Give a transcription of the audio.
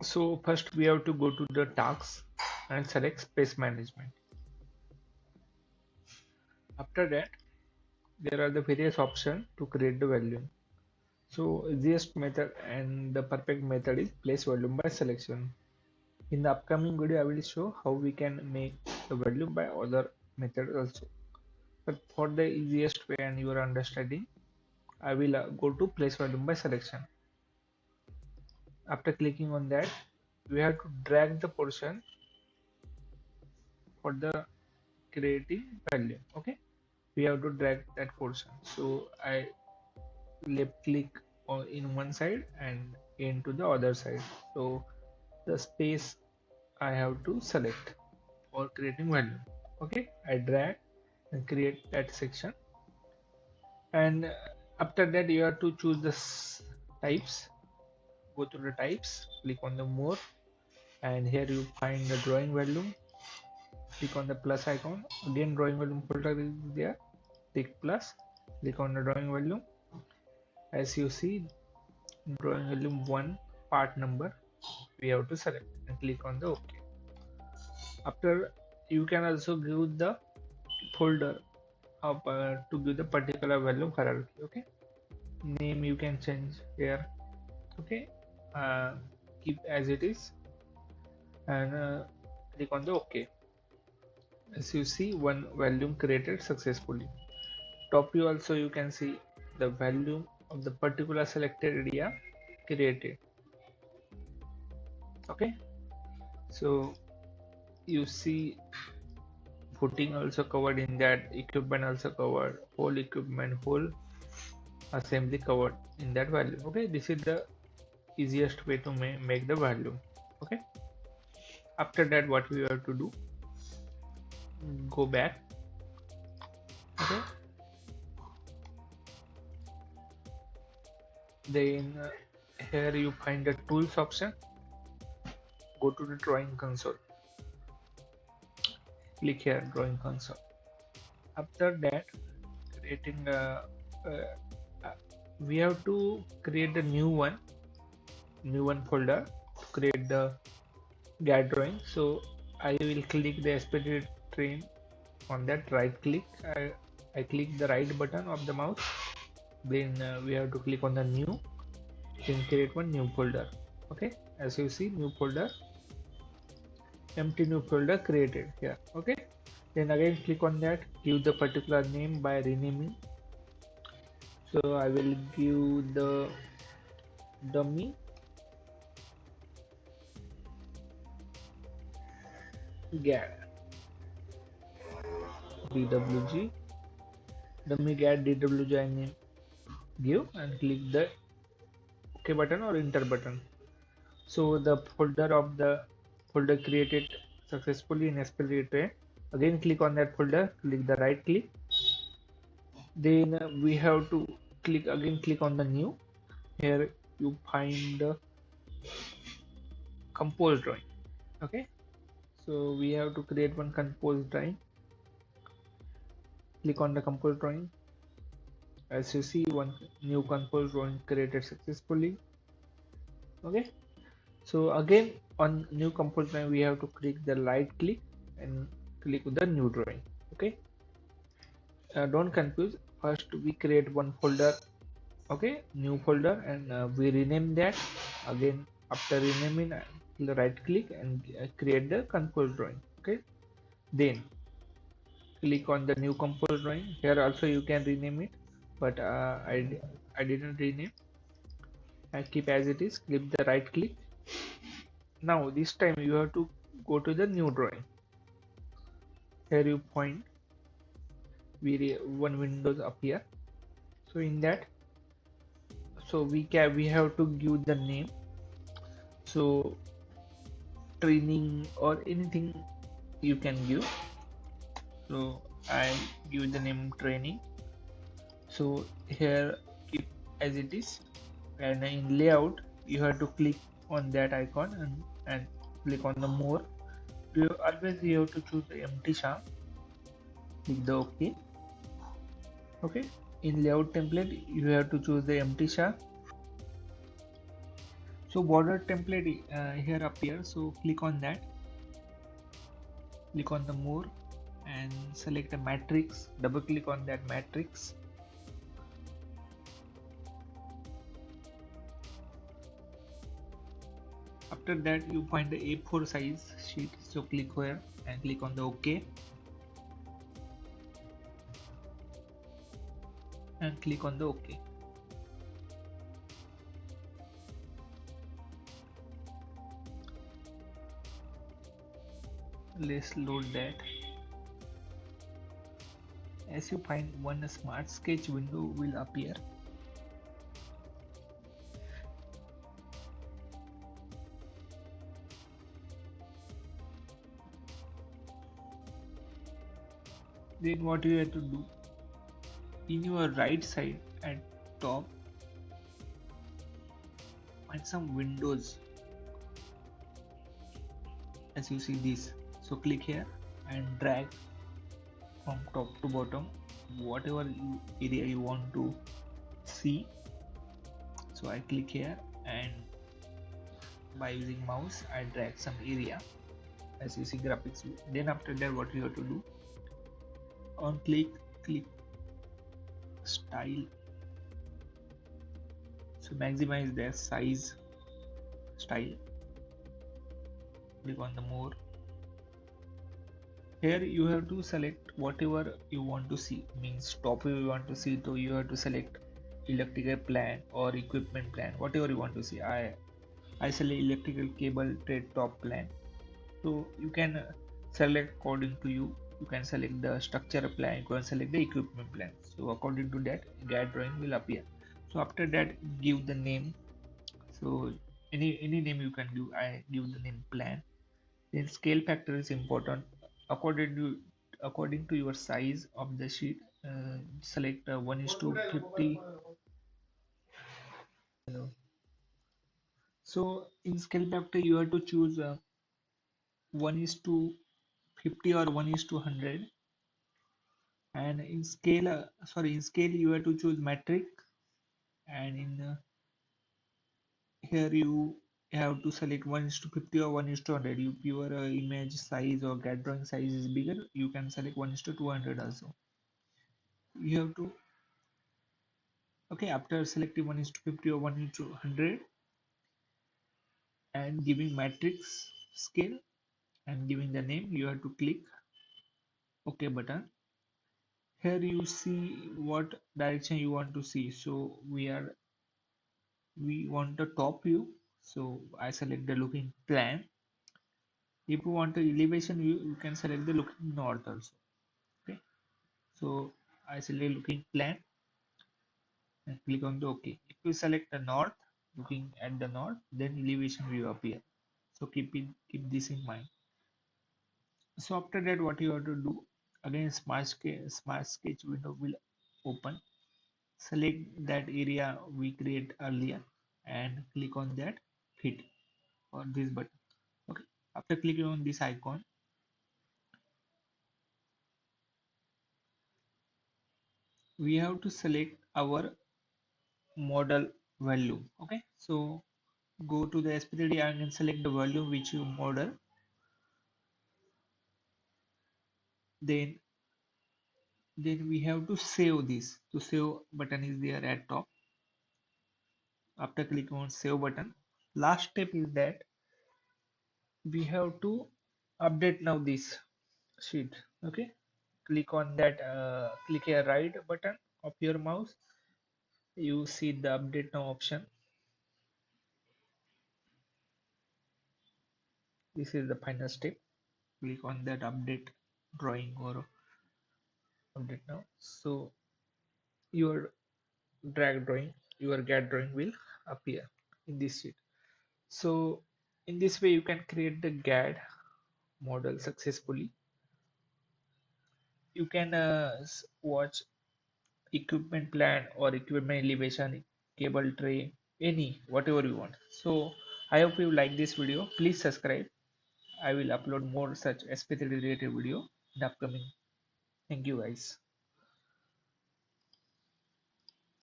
So first we have to go to the tasks and select space management. After that, there are the various options to create the volume. So easiest method and the perfect method is place volume by selection. In the upcoming video, I will show how we can make the volume by other methods also. But for the easiest way and your understanding, I will go to place volume by selection. After clicking on that, we have to drag the portion for the creating value. Okay, we have to drag that portion. So I left click on in one side and into the other side. So the space I have to select for creating value. Okay, I drag and create that section, and after that you have to choose the types. Go to the types, click on the more, and here you find the drawing volume. Click on the plus icon. Again, drawing volume folder is there. Click plus. Click on the drawing volume. As you see, drawing volume 1 part number we have to select and click on the OK. After, you can also give the folder of to give the particular volume hierarchy. Okay, name you can change here. Okay, keep as it is and click on the OK. As you see, one volume created successfully. Top view also you can see the volume of the particular selected area created. Okay, so you see footing also covered in that, equipment also covered, whole equipment, whole assembly covered in that value. Okay, this is the easiest way to make the value. Okay, after that what we have to do, go back. Okay, then here you find the tools option. Go to the drawing console, click here drawing console. After that, creating uh, we have to create a new one folder to create the GAD drawing. So I will click the SP3D train. On that, right click, I click the right button of the mouse, then we have to click on the new, then create one new folder. Okay, as you see, new folder, empty new folder created here. Okay, then again click on that, give the particular name by renaming. So I will give the dummy GAD DWG, dummy GAD DWG I name, give and click the OK button or enter button. So the folder created successfully in SP3D tray. Again click on that folder, click the right click, then we have to click on the new. Here you find the compose drawing. Okay, so we have to create one compose drawing. Click on the compose drawing. As you see, one new compose drawing created successfully. Okay, so again on new compose drawing we have to click the right click and click the new drawing. Okay, don't confuse, first we create one folder. Okay, new folder, and we rename that. Again, after renaming, right click and create the compose drawing. Okay, then click on the new compose drawing. Here also you can rename it, but I didn't rename. I keep as it is. Click the right click. Now this time you have to go to the new drawing. Here you point, one windows appear. So in that, so we have to give the name. So training or anything you can give. So I give the name training. So here keep as it is, and in layout you have to click on that icon and click on the more. You always have to choose the empty shaft. Click the OK. Okay, in layout template you have to choose the empty shaft. So border template here appears, so click on that, click on the more and select a matrix, double click on that matrix. After that you find the A4 size sheet, so click here and click on the OK and click on the OK. Let's load that. As you find, one smart sketch window will appear. Then what you have to do, in your right side at top, find some windows as you see this. So click here and drag from top to bottom whatever area you want to see. So I click here and by using mouse I drag some area as you see graphics view. Then after that what you have to do, on click style, so maximize their size style, click on the more. Here you have to select whatever you want to see, means top view you want to see, so you have to select electrical plan or equipment plan, whatever you want to see. I select electrical cable trade top plan, so you can select according to you. You can select the structure plan, you can select the equipment plan, so according to that GAD drawing will appear. So after that give the name, so any name you can give. I give the name plan. Then scale factor is important, according to your size of the sheet. Select 1:50. So in scale factor you have to choose 1:50 or 1:100, and in scale in scale you have to choose metric, and in here you have to select 1:50 or 1:100. If your image size or GAD drawing size is bigger, you can select 1:200 also. You have to, okay, after selecting 1:50 or 1:100 and giving matrix scale and giving the name, you have to click OK button. Here you see what direction you want to see. So we want the top view, so I select the looking plan. If you want the elevation view, you can select the looking north also. Okay, so I select looking plan and click on the OK. If you select the north, looking at the north, then elevation view appear. So keep this in mind. So after that what you have to do, again smart sketch window will open. Select that area we create earlier and click on that fit or this button. Okay, after clicking on this icon, we have to select our model value. Okay, so go to the SP3D and select the value which you model. Then we have to save this. To save button is there at top. After clicking on save button, last step is that we have to update now this sheet. Okay, click on that, click a right button of your mouse, you see the update now option. This is the final step. Click on that update drawing or update now, so your drag drawing, your GAD drawing will appear in this sheet. So in this way you can create the GAD model successfully. You can watch equipment plan or equipment elevation, cable tray, any whatever you want. So I hope you like this video. Please subscribe. I will upload more such SP3D related video in upcoming. Thank you guys.